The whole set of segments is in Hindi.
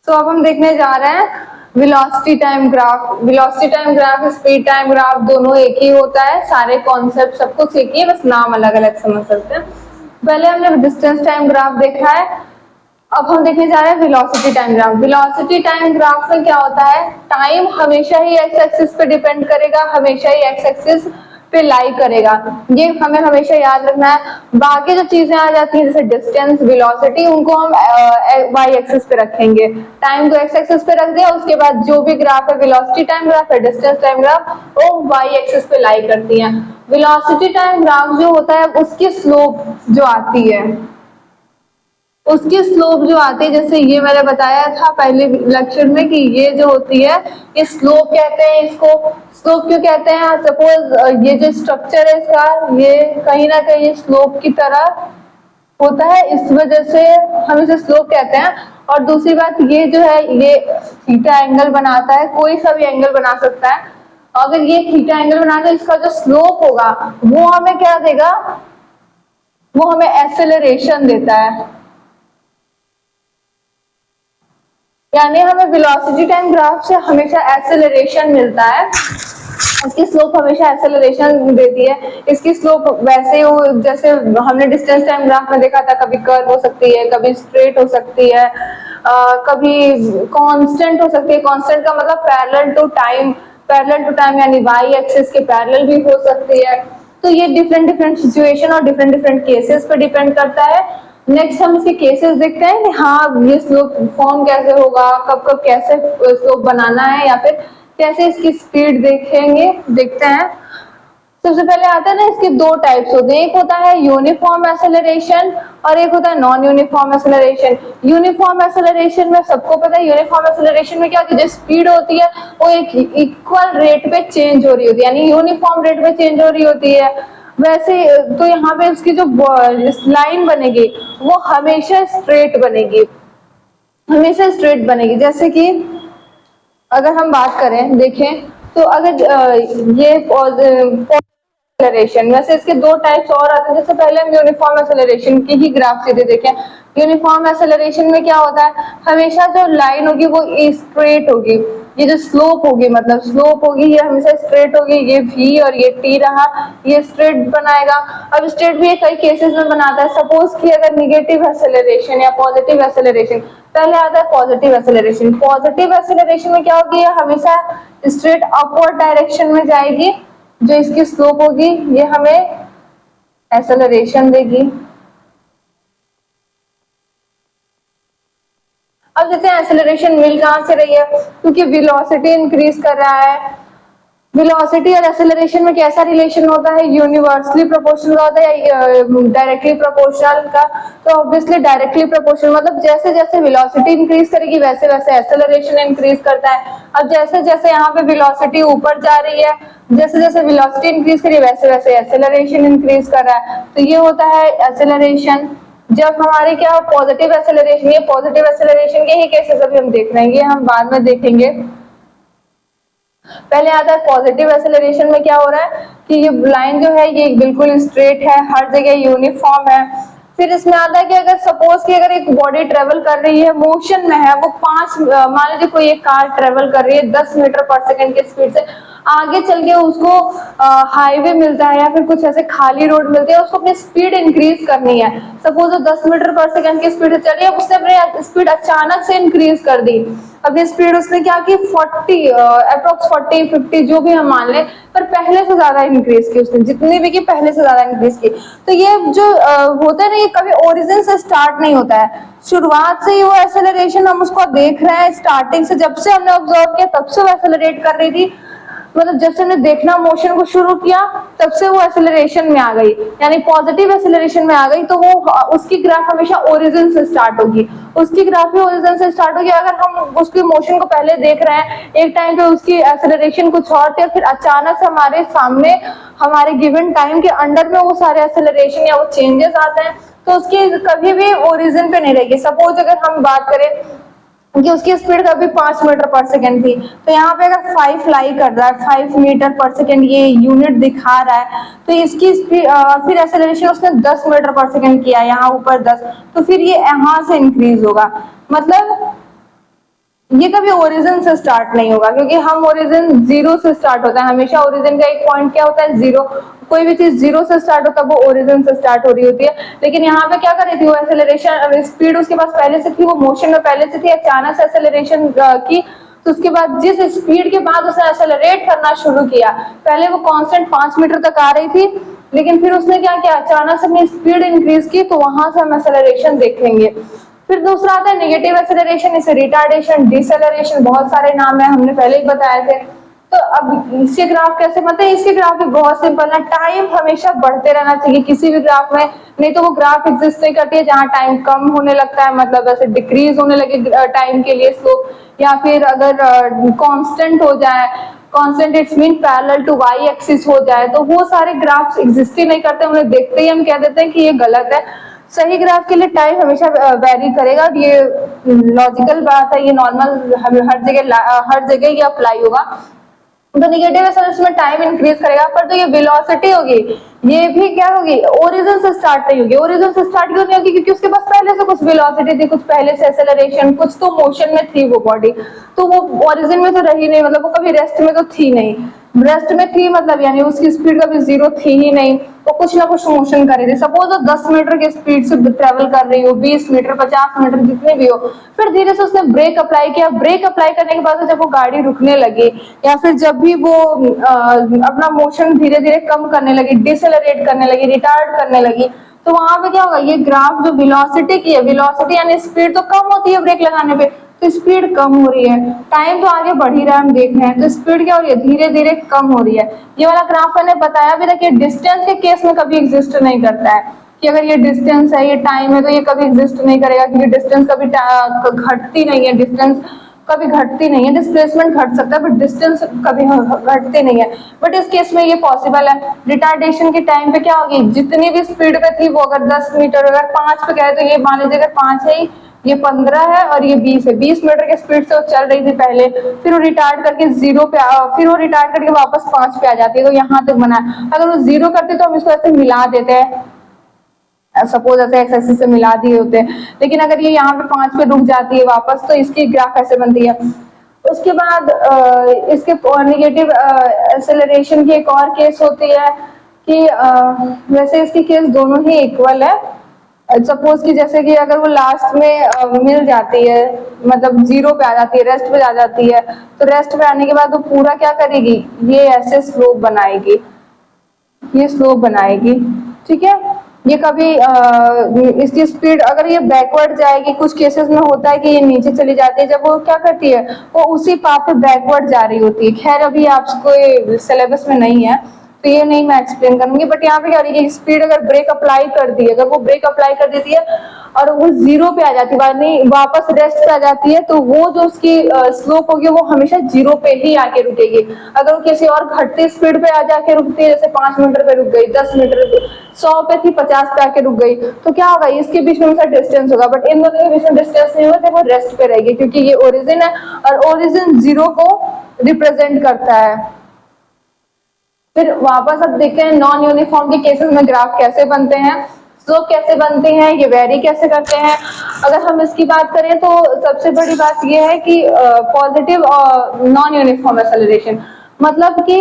तो अब हम देखने जा रहे हैं velocity time graph. Velocity time graph, speed time graph दोनों एक ही होता है, सारे कॉन्सेप्ट सब कुछ एक ही है, बस नाम अलग अलग समझ सकते हैं। पहले हमने डिस्टेंस टाइम ग्राफ देखा है, अब हम देखने जा रहे हैं velocity time graph. Velocity time graph में क्या होता है, टाइम हमेशा ही एक्स एक्सिस पे डिपेंड करेगा, हमेशा ही एक्स एक्सिस पे लाई करेगा, ये हमें हमेशा याद रखना है। बाकी जो चीजें आ जाती हैं जैसे डिस्टेंस, वेलोसिटी, उनको हम वाई एक्सिस पे रखेंगे। टाइम को एक्स एक्सिस पे रख दिया, उसके बाद जो भी ग्राफ है, वेलोसिटी टाइम ग्राफ है, डिस्टेंस टाइम ग्राफ, वो वाई एक्सिस पे लाई करती है। वेलोसिटी टाइम ग्राफ जो होता है उसकी स्लोप जो आती है, उसकी स्लोप जो आती है, जैसे ये मैंने बताया था पहले लेक्चर में कि ये जो होती है ये स्लोप कहते हैं। इसको स्लोप क्यों कहते हैं, सपोज ये जो स्ट्रक्चर है इसका, ये कहीं ना कहीं स्लोप की तरह होता है, इस वजह से हम इसे स्लोप कहते हैं। और दूसरी बात ये जो है, ये थीटा एंगल बनाता है, कोई सा भी एंगल बना सकता है। अगर ये थीटा एंगल बनाता है, इसका जो स्लोप होगा वो हमें क्या देगा, वो हमें एक्सेलरेशन देता है। यानी हमें वेलोसिटी टाइम ग्राफ से हमेशा एक्सेलरेशन मिलता है, इसकी स्लोप हमेशा एक्सेलरेशन देती है। इसकी स्लोप वैसे हो जैसे हमने डिस्टेंस टाइम ग्राफ में देखा था, कभी कर्व हो सकती है, कभी स्ट्रेट हो सकती है, कभी कांस्टेंट हो सकती है। कांस्टेंट का मतलब parallel to time, parallel to time यानी वाई एक्सिस के पैरेलल भी हो सकती है। तो ये डिफरेंट डिफरेंट सिचुएशन और डिफरेंट डिफरेंट केसेस पे डिपेंड करता है। नेक्स्ट हम इसके केसेस देखते हैं कि हाँ ये स्लोप फॉर्म कैसे होगा, कब कब कैसे स्लोप बनाना है, या फिर कैसे इसकी स्पीड देखेंगे, देखते हैं। सबसे पहले आता है ना, इसके दो टाइप्स होते हैं, एक होता है यूनिफॉर्म एक्सेलरेशन और एक होता है non uniform acceleration. Uniform acceleration में सबको पता है, यूनिफॉर्म एक्सेलरेशन में क्या होती है, जो स्पीड होती है वो एक इक्वल रेट पे चेंज हो रही होती है, यानी यूनिफॉर्म रेट पे चेंज हो रही होती है। वैसे तो यहाँ पे उसकी जो लाइन बनेगी वो हमेशा स्ट्रेट बनेगी, हमेशा स्ट्रेट बनेगी। जैसे कि अगर हम बात करें, देखें तो अगर ये एक्सेलरेशन, वैसे इसके दो टाइप्स और आते हैं। जैसे पहले हम यूनिफॉर्म एक्सेलरेशन की ही ग्राफ सीधे देखें। यूनिफॉर्म एक्सेलरेशन में क्या होता है, हमेशा जो लाइन होगी वो स्ट्रेट होगी, ये जो स्लोप होगी, मतलब स्लोप होगी ये हमेशा स्ट्रेट होगी। ये v और ये t रहा, ये स्ट्रेट बनाएगा। अब स्ट्रेट भी कई केसेस में बनाता है, सपोज कि अगर निगेटिव एक्सेलरेशन या पॉजिटिव एक्सेलरेशन, पहले आता है पॉजिटिव एक्सेलरेशन। पॉजिटिव एक्सेलरेशन में क्या होगी, हमेशा स्ट्रेट अपवर्ड डायरेक्शन में जाएगी, जो इसकी स्लोप होगी ये हमें एक्सेलरेशन देगी। अब देखते हैं एक्सेलरेशन मिल कहां से रही है, क्योंकि वेलोसिटी इंक्रीज कर रहा है। वेलोसिटी और एक्सेलरेशन में कैसा रिलेशन होता है, यूनिवर्सली प्रोपोर्शनल होता है या डायरेक्टली प्रोपोर्शनल का। तो ऑब्वियसली डायरेक्टली प्रोपोर्शनल, मतलब जैसे जैसे वेलोसिटी इंक्रीज करेगी वैसे वैसे एक्सेलरेशन इंक्रीज करता है। अब जैसे जैसे यहाँ पे वेलोसिटी ऊपर जा रही है, जैसे जैसे वेलोसिटी इंक्रीज करी वैसे वैसे एक्सेलरेशन इंक्रीज कर रहा है, तो ये होता है एक्सेलरेशन। जब हमारे क्या पॉजिटिव एक्सेलरेशन, ये पॉजिटिव एक्सेलरेशन के ही केसेस अभी हम देख रहे हैं, ये हम बाद में देखेंगे। पहले आता है पॉजिटिव एक्सेलरेशन में क्या हो रहा है कि ये लाइन जो है ये बिल्कुल स्ट्रेट है, हर जगह यूनिफॉर्म है। फिर इसमें आता है कि अगर सपोज कि अगर एक बॉडी ट्रेवल कर रही है, मोशन में है, वो मान लीजिए कोई एक कार ट्रेवल कर रही है 10 मीटर पर सेकंड की स्पीड से, आगे चल के उसको हाईवे मिलता है या फिर कुछ ऐसे खाली रोड मिलती है, उसको अपनी स्पीड इंक्रीज करनी है। सपोज वो 10 मीटर पर सेकंड की स्पीड से चल रही है, उसने अपनी स्पीड अचानक से इंक्रीज कर दी। अपनी स्पीड उसने क्या की 40 अप्रोक्स 40 50 जो भी हम मान लें, पर पहले से ज्यादा इंक्रीज की उसने, जितनी भी की पहले से ज्यादा इंक्रीज की। तो ये जो होता है ना, ये कभी ओरिजिन से स्टार्ट नहीं होता है, शुरुआत से ही वो एक्सेलरेशन हम उसको देख रहे हैं, स्टार्टिंग से जब से हमने ऑब्जर्व किया तब से वो एक्सेलरेट कर रही थी, मतलब जब से हमने देखना मोशन को शुरू किया तब से वो एक्सेलरेशन में आ गई, यानी पॉजिटिव एक्सेलरेशन में आ गई। तो वो उसकी ग्राफ हमेशा ओरिजिन से स्टार्ट होगी, उसकी ग्राफ भी ओरिजिन से स्टार्ट होगी। अगर हम उसकी मोशन को पहले देख रहे हैं, एक टाइम पे उसकी एक्सेलरेशन कुछ और थी, फिर अचानक से हमारे सामने हमारे गिवन टाइम के अंडर में वो सारे एक्सेलरेशन या वो चेंजेस आते हैं, तो उसकी कभी भी ओरिजिन पे नहीं रहेगी। सपोज अगर हम बात करें कि उसकी स्पीड कभी 5 मीटर पर सेकंड थी, तो यहाँ पे अगर 5 फ्लाई कर रहा है, 5 मीटर पर सेकंड ये यूनिट दिखा रहा है, तो इसकी स्पीड फिर एक्सेलरेशन उसने 10 मीटर पर सेकंड किया, यहाँ ऊपर 10, तो फिर ये यहाँ से इंक्रीज होगा। मतलब ये कभी ओरिजिन से स्टार्ट नहीं होगा, क्योंकि हम ओरिजिन जीरो से स्टार्ट होता है हमेशा। ओरिजिन का एक पॉइंट क्या होता है, जीरो। कोई भी चीज जीरो से स्टार्ट होता है वो ओरिजिन से स्टार्ट हो रही होती है। लेकिन यहाँ पे क्या कर रही थी वो, एक्सेलरेशन स्पीड उसके पास पहले से थी, वो मोशन में पहले से थी, अचानक से एक्सेलरेशन की। तो उसके बाद जिस स्पीड के बाद उसने एक्सेलरेट करना शुरू किया, पहले वो कांस्टेंट 5 मीटर तक आ रही थी, लेकिन फिर उसने क्या किया, अचानक से अपनी स्पीड इंक्रीज की, तो वहां से हम एक्सेलरेशन देखेंगे। फिर दूसरा आता है नेगेटिव एक्सेलरेशन, इसे रिटार्डेशन, डिसेलरेशन, बहुत सारे नाम है, हमने पहले ही बताए थे। तो अब इसके ग्राफ कैसे बनते हैं, इसके ग्राफ भी बहुत सिंपल है। टाइम हमेशा बढ़ते रहना चाहिए किसी भी ग्राफ में, नहीं तो वो ग्राफ एग्जिस्ट नहीं करती है। जहां टाइम कम होने लगता है, मतलब ऐसे डिक्रीज होने लगे टाइम के लिए स्लोप, या फिर अगर कांस्टेंट हो जाए, constant it's mean parallel to Y axis हो जाए, तो वो सारे ग्राफ्स एग्जिस्ट ही नहीं करते, उन्हें देखते ही हम कह देते हैं कि ये गलत है। सही ग्राफ के लिए टाइम हमेशा वेरी करेगा, ये लॉजिकल बात है, ये नॉर्मल हर जगह ये अप्लाई होगा। तो निगेटिव एक्सेलरेशन में टाइम इंक्रीज करेगा, पर जो ये वेलोसिटी होगी ये भी क्या होगी, ओरिजिन से स्टार्ट नहीं होगी। ओरिजिन से स्टार्ट क्यों नहीं होगी, क्योंकि उसके पास पहले से कुछ वेलोसिटी थी, कुछ पहले से एक्सेलरेशन, कुछ तो मोशन में थी वो बॉडी, तो वो ओरिजिन में तो रही नहीं, मतलब वो कभी रेस्ट में तो थी नहीं। रेस्ट में थी मतलब यानी उसकी स्पीड कभी जीरो थी ही नहीं, वो कुछ ना कुछ मोशन कर रही थी। सपोज वो 10 मीटर की स्पीड से ट्रेवल कर रही हो, 20 मीटर, 50 मीटर, जितने भी हो, फिर धीरे से उसने ब्रेक अप्लाई किया। ब्रेक अप्लाई करने के बाद जब वो गाड़ी रुकने लगी, या फिर जब भी वो अपना मोशन धीरे धीरे कम करने लगी, डिसेलरेट करने लगी, रिटार्ड करने लगी, तो वहां पे क्या होगा, ये ग्राफ जो वेलोसिटी की है, वेलोसिटी यानी स्पीड तो कम होती है ब्रेक लगाने पे, तो स्पीड कम हो रही है। टाइम तो आगे बढ़ ही रहा है, हम देख रहे हैं, तो स्पीड क्या हो रही है, धीरे धीरे कम हो रही है। ये वाला ग्राफ मैंने बताया भी था कि डिस्टेंस के केस में कभी एग्जिस्ट नहीं करता है, कि अगर ये डिस्टेंस है, ये टाइम है, तो ये कभी एग्जिस्ट नहीं करेगा, क्योंकि डिस्टेंस कभी घटती नहीं है, डिस्टेंस कभी घटती नहीं है। डिस्प्लेसमेंट घट सकता है बट डिस्टेंस कभी घटती नहीं है, बट इस केस में ये पॉसिबल है। रिटार्डेशन के टाइम पे क्या होगी, जितनी भी स्पीड पे थी वो अगर 10 मीटर, अगर 5 पे गए, तो ये मान लीजिए अगर 5 है, ये 15 है और ये 20 है, 20 मीटर की स्पीड से वो चल रही थी पहले, फिर वो रिटार्ड करके जीरो पे फिर वो रिटार्ड करके वापस 5 पे आ जाती है, तो यहाँ तक बना है। अगर वो जीरो करते तो हम इसको ऐसे मिला देते हैं, सपोज ऐसे एक्स एक्सिस से मिला दिए होते हैं, लेकिन अगर ये यहाँ पे 5 पे रुक जाती है वापस, तो इसकी ग्राफ ऐसे बनती है। उसके बाद इसके नेगेटिव एक्सेलरेशन की एक और केस होती है कि वैसे इसकी केस दोनों ही इक्वल है। सपोज कि जैसे कि अगर वो लास्ट में मिल जाती है, मतलब जीरो पे आ जाती है, रेस्ट पे आ जाती है, तो रेस्ट पे आने के बाद वो पूरा क्या करेगी, ये ऐसे स्लोप बनाएगी, ये स्लोप बनाएगी, ठीक है। ये कभी इसकी स्पीड अगर ये बैकवर्ड जाएगी, कुछ केसेस में होता है कि ये नीचे चली जाती है, जब वो क्या करती है, वो उसी पाथ पे बैकवर्ड जा रही होती है। खैर अभी आपको सिलेबस में नहीं है तो ये नहीं मैं एक्सप्लेन करूंगी, बट यहाँ पे क्या रही है, स्पीड अगर ब्रेक अप्लाई कर दी है, अगर वो ब्रेक अप्लाई कर देती है और वो जीरो पे आ जाती है, वापस रेस्ट पे आ जाती है, तो वो जो उसकी स्लोप होगी वो हमेशा जीरो पे ही आके रुकेगी। अगर वो किसी और घटती स्पीड पे आ जाके रुकती है, जैसे 5 मीटर पे रुक गई, 10 मीटर पे, 100 पे थी, 50 पे आके रुक गई, तो क्या होगा, इसके बीच में हमेशा डिस्टेंस होगा, बट इन दोनों के बीच में डिस्टेंस नहीं होगा, तो वो रेस्ट पे रहेगी, क्योंकि ये ओरिजिन है और ओरिजिन जीरो को रिप्रेजेंट करता है। फिर वापस अब देखते हैं नॉन यूनिफॉर्म के केसेस में ग्राफ कैसे बनते हैं, स्लोप कैसे बनते हैं, ये वेरी कैसे करते हैं। अगर हम इसकी बात करें तो सबसे बड़ी बात ये है कि पॉजिटिव और नॉन यूनिफॉर्म एक्सेलरेशन, मतलब कि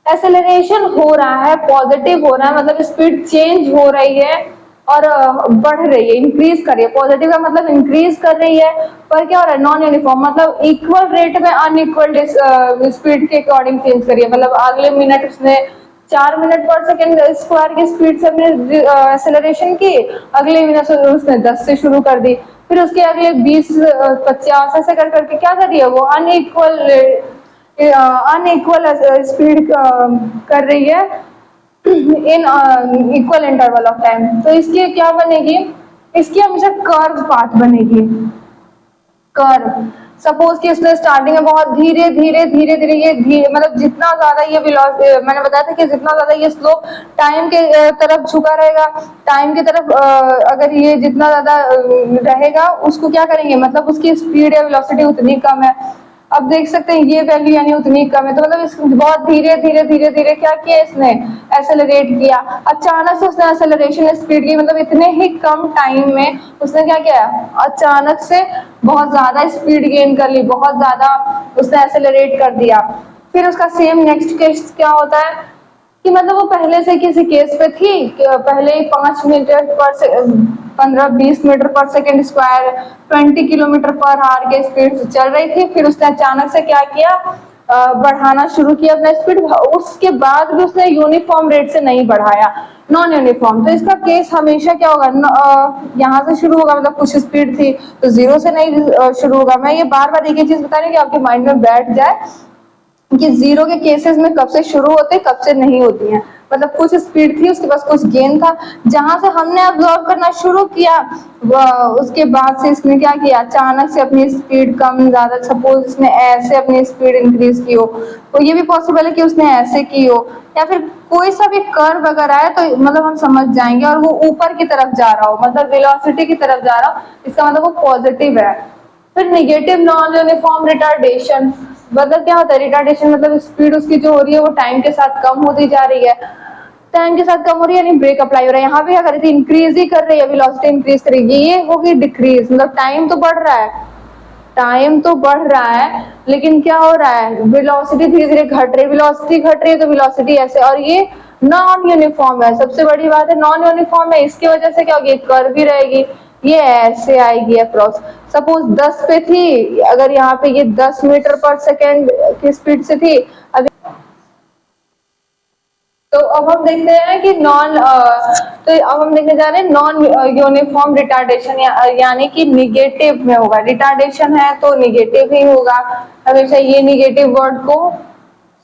एक्सेलरेशन हो रहा है, पॉजिटिव हो रहा है, मतलब स्पीड चेंज हो रही है और बढ़ रही है, इंक्रीज कर रही है। पॉजिटिव का मतलब इंक्रीज कर रही है, पर क्या हो रहा है, नॉन यूनिफॉर्म मतलब इक्वल रेट में अनइक्वल स्पीड के अकॉर्डिंग चेंज कर रही है। मतलब अगले मिनट उसने 4 मिनट पर सेकेंड स्क्वायर की स्पीड से अपने एक्सेलरेशन की, अगले मिनट उसने 10 से शुरू कर दी, फिर उसके अगले 20, 50 ऐसे कर करके क्या कर रही है, वो अनइक्वल स्पीड कर रही है in equal interval of time. तो इसकी क्या बनेगी, इसकी हमेशा कर्व पाथ बनेगी, कर्व। सपोज कि इसने स्टार्टिंग में बहुत धीरे धीरे धीरे धीरे मतलब जितना ज्यादा ये मैंने बताया था कि जितना ज्यादा ये स्लोप टाइम के तरफ झुका रहेगा, टाइम की तरफ अगर ये जितना ज्यादा रहेगा, उसको क्या करेंगे, मतलब उसकी स्पीड या वेलोसिटी उतनी कम है। अब देख सकते हैं ये वैल्यू यानी उतनी कम है, तो मतलब इस बहुत धीरे धीरे धीरे धीरे क्या किया इसने, एक्सेलरेट किया। अचानक से उसने एक्सेलरेशन स्पीड की, मतलब इतने ही कम टाइम में उसने क्या किया, अचानक से बहुत ज्यादा स्पीड गेन कर ली, बहुत ज्यादा उसने एक्सेलरेट कर दिया। फिर उसका सेम नेक्स्ट केस क्या होता है कि मतलब वो पहले से किसी केस पे थी कि पहले 15-20 मीटर पर second square 20 kilometre per hour के स्पीड से चल रही थी। फिर उसने अचानक से क्या किया, बढ़ाना शुरू किया अपना स्पीड। उसके बाद भी उसने यूनिफॉर्म रेट से नहीं बढ़ाया, नॉन यूनिफॉर्म। तो इसका केस हमेशा क्या होगा, यहाँ से शुरू होगा, मतलब कुछ स्पीड थी तो जीरो से नहीं शुरू होगा। मैं ये बार बार एक ही चीज बता रही हूँ कि आपके माइंड में बैठ जाए कि जीरो के केसेस में कब से शुरू होते हैं, कब से नहीं होती हैं। मतलब कुछ स्पीड थी, उसके पास कुछ गेन था, जहां से हमने ऑब्जर्व करना शुरू किया उसके बाद से इसने क्या किया, अचानक से अपनी स्पीड कम ज्यादा, सपोज इसने ऐसे अपनी स्पीड इंक्रीज की हो, तो ये भी पॉसिबल है कि उसने ऐसे की हो, या फिर कोई सा भी कर्व अगर आए तो मतलब हम समझ जाएंगे, और वो ऊपर की तरफ जा रहा हो, मतलब वेलोसिटी की तरफ जा रहा हो, इसका मतलब वो पॉजिटिव है। फिर निगेटिव नॉन यूनिफॉर्म रिटार्डेशन, मतलब क्या होता है रिटार्डेशन, मतलब स्पीड उसकी जो हो रही है वो टाइम के साथ कम होती जा रही है, टाइम के साथ कम हो रही है, यानी ब्रेक अप्लाई हो रहा है। यहाँ पे क्या कर रही थी, इंक्रीज ही कर रही है, वेलोसिटी इंक्रीज करेगी, ये होगी डिक्रीज, मतलब टाइम तो बढ़ रहा है, टाइम तो बढ़ रहा है, लेकिन क्या हो रहा है, वेलोसिटी धीरे धीरे घट रही है, वेलोसिटी घट रही है तो वेलोसिटी ऐसे, और ये नॉन यूनिफॉर्म है, सबसे बड़ी बात है नॉन यूनिफॉर्म है, इसकी वजह से क्या होगी, कर्व भी रहेगी, ये ऐसे आएगी अक्रॉस। सपोज 10 पे थी, अगर यहाँ पे ये 10 मीटर पर सेकेंड की स्पीड से थी, अभी तो अब हम देखते हैं कि तो अब हम देखने जा रहे हैं नॉन यूनिफॉर्म रिटार्डेशन, यानी कि निगेटिव में होगा। रिटार्डेशन है तो निगेटिव ही होगा, हमेशा ये निगेटिव वर्ड को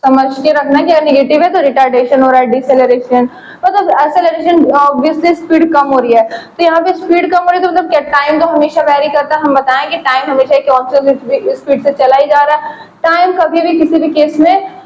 समझ के रखना कि निगेटिव है तो रिटार्डेशन हो रहा है, डिसेलरेशन मतलब एक्सेलरेशन, ऑब्वियसली स्पीड कम हो रही है, तो यहाँ पे स्पीड कम हो रही है तो मतलब क्या, टाइम तो हमेशा वेरी करता है। हम बताएं कि टाइम हमेशा कांस्टेंट स्पीड से चला ही जा रहा है, टाइम कभी भी किसी भी केस में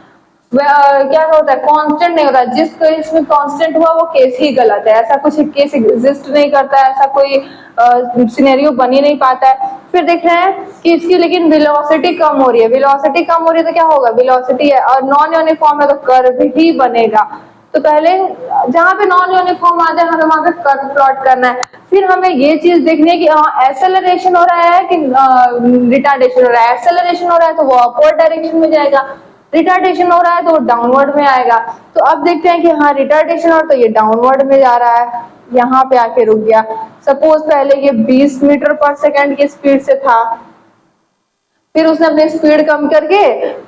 क्या होता है, कांस्टेंट नहीं होता। जिस केस में कांस्टेंट हुआ वो केस ही गलत है, ऐसा कुछ केस एग्जिस्ट नहीं करता है, ऐसा कोई सिनेरियो बन ही नहीं पाता है। फिर देख रहे हैं कि इसकी लेकिन वेलोसिटी कम हो रही है, वेलोसिटी कम हो रही है तो क्या होगा, वेलोसिटी है और नॉन यूनिफॉर्म है तो कर्व ही बनेगा। तो पहले जहां पे नॉन यूनिफॉर्म आ जाए हमें वहां पे कर्व प्लॉट करना है। फिर हमें ये चीज देखनी है कि हाँ एक्सेलरेशन हो रहा है कि रिटार्डेशन हो रहा है। एक्सेलरेशन हो रहा है तो वो अपवर्ड डायरेक्शन में जाएगा, रिटार्डेशन हो रहा है तो वो डाउनवर्ड में आएगा। तो अब देखते हैं कि हाँ रिटार्डेशन और तो ये डाउनवर्ड में जा रहा है, यहाँ पे आके रुक गया। सपोज पहले ये 20 मीटर पर सेकेंड की स्पीड से था, फिर उसने अपनी स्पीड कम करके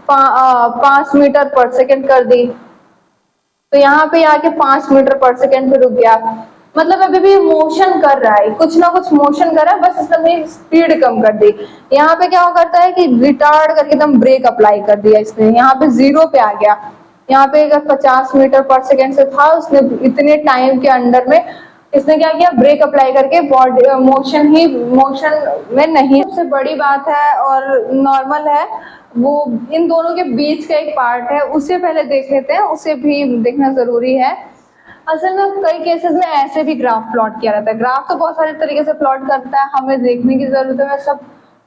5 मीटर पर सेकेंड कर दी, तो यहाँ पे आके 5 मीटर पर सेकेंड पे रुक गया। मतलब अभी भी मोशन कर रहा है, कुछ ना कुछ मोशन कर रहा है, बस इसने अपनी स्पीड कम कर दी। यहाँ पे क्या करता है कि रिटार्ड करके एकदम ब्रेक अप्लाई कर दिया इसने, यहाँ पे जीरो पे आ गया। यहाँ पे अगर 50 मीटर पर सेकेंड से था, उसने इतने टाइम के अंडर में इसने क्या किया, ब्रेक अप्लाई करके बॉडी मोशन में नहीं। सबसे बड़ी बात है और नॉर्मल है वो, इन दोनों के बीच का एक पार्ट है, उसे पहले देख लेते हैं, उसे भी देखना जरूरी है। असल में कई केसेस में ऐसे भी ग्राफ प्लॉट किया जाता है, ग्राफ तो बहुत सारे तरीके से प्लॉट करता है, हमें देखने की जरूरत है, सब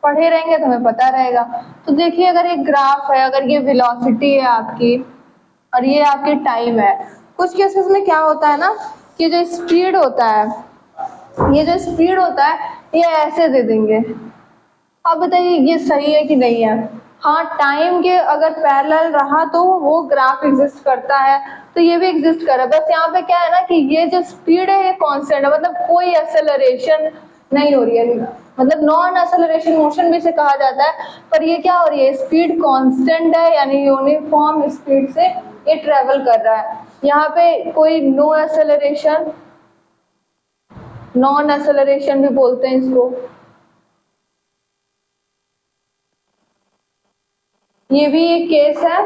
पढ़े रहेंगे तो हमें पता रहेगा। तो देखिए अगर एक ग्राफ है, अगर ये वेलोसिटी है आपकी और ये आपकी टाइम है, कुछ केसेस में क्या होता है ना कि जो स्पीड होता है, ये जो स्पीड होता है ये ऐसे दे देंगे। अब बताइए ये सही है कि नहीं है। हाँ टाइम के अगर पैरेलल रहा तो वो ग्राफ एग्जिस्ट करता है, तो ये भी एग्जिस्ट कर रहा है। बस यहाँ पे क्या है ना कि ये जो स्पीड है ये कांस्टेंट है, मतलब कोई एक्सेलरेशन नहीं हो रही है, मतलब नॉन एक्सेलरेशन मोशन भी से कहा जाता है। पर ये क्या हो रही है, स्पीड कांस्टेंट है, यानी यूनिफॉर्म स्पीड से ये ट्रेवल कर रहा है। यहाँ पे कोई नो एक्सेलरेशन, नॉन एक्सेलरेशन भी बोलते हैं इसको, ये भी एक केस है।